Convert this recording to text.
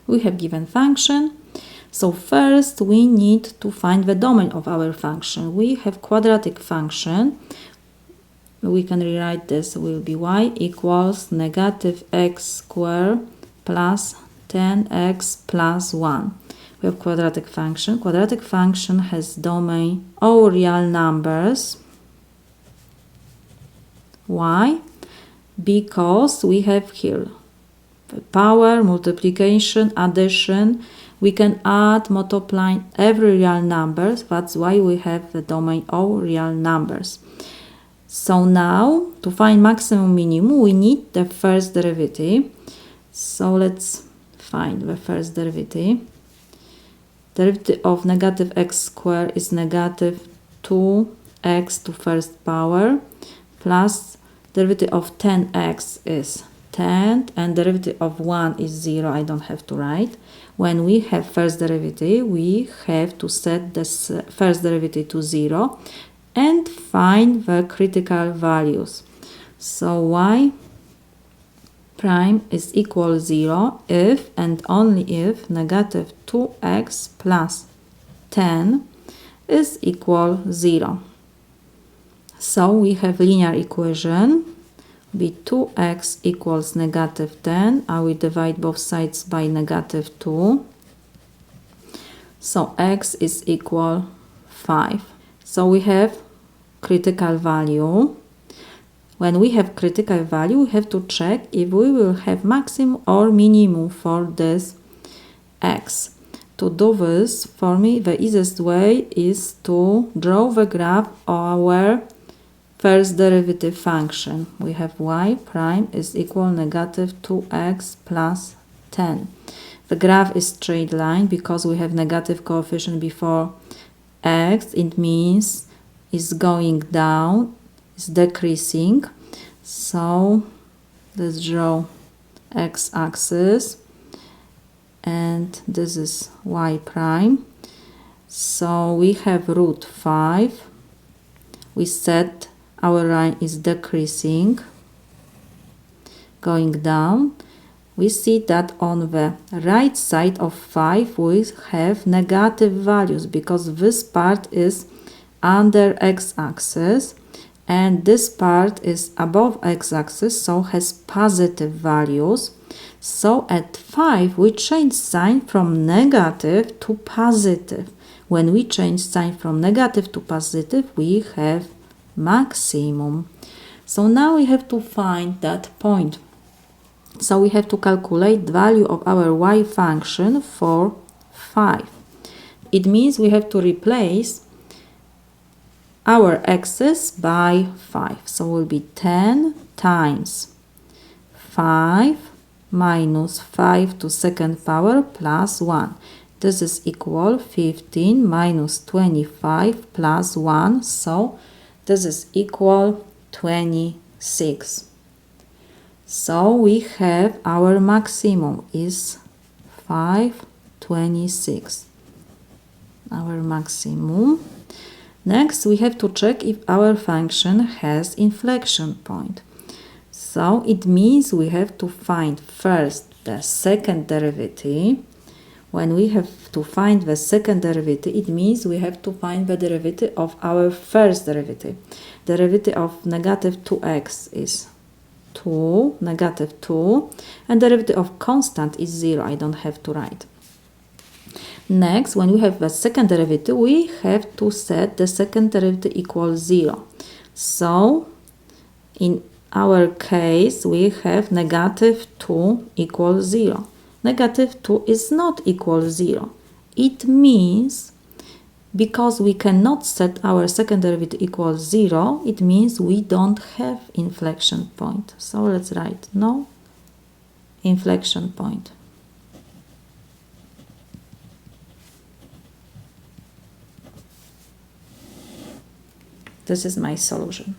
We have given function. So first we need to find the domain of our function. We have quadratic function. We can rewrite this, will be y equals negative x squared plus 10x plus 1. We have quadratic function. Quadratic function has domain all real numbers. Why? Because we have here power, multiplication, addition. We can add, multiply every real number. That's why we have the domain all real numbers. So now, to find maximum minimum, we need the first derivative. So let's find the first derivative. Derivative of negative x squared is negative 2x to first power plus derivative of 10x is 10 and derivative of 1 is 0. I don't have to write. When we have first derivative, we have to set this first derivative to 0 and find the critical values. So y prime is equal 0 if and only if negative 2x plus 10 is equal 0. So we have linear equation be 2x equals negative 10. I will divide both sides by negative 2. So x is equal 5. So we have critical value. When we have critical value, we have to check if we will have maximum or minimum for this x. To do this, for me, the easiest way is to draw the graph of our first derivative function. We have y prime is equal negative 2x plus 10. The graph is straight line because we have negative coefficient before x. It means it's going down, it's decreasing. So let's draw x-axis and this is y prime. So we have root 5. We set our line is decreasing, going down. We see that on the right side of 5 we have negative values because this part is under x-axis and this part is above x-axis, so has positive values. So at 5 we change sign from negative to positive. When we change sign from negative to positive, we have maximum. So now we have to find that point. So we have to calculate the value of our y function for 5. It means we have to replace our x's by 5. So it will be 10 times 5 minus 5 to second power plus 1. This is equal 15 minus 25 plus 1. So this is equal 26. So we have our maximum is 526. Our maximum. Next, we have to check if our function has inflection point. So it means we have to find first the second derivative. When we have to find the second derivative, it means we have to find the derivative of our first derivative. Derivative of negative 2x is 2, negative 2, and derivative of constant is 0. I don't have to write. Next, when we have the second derivative, we have to set the second derivative equals 0. So, in our case, we have negative 2 equals 0. Negative 2 is not equal 0. It means, because we cannot set our second derivative equals 0, it means we don't have inflection point. So let's write no inflection point. This is my solution.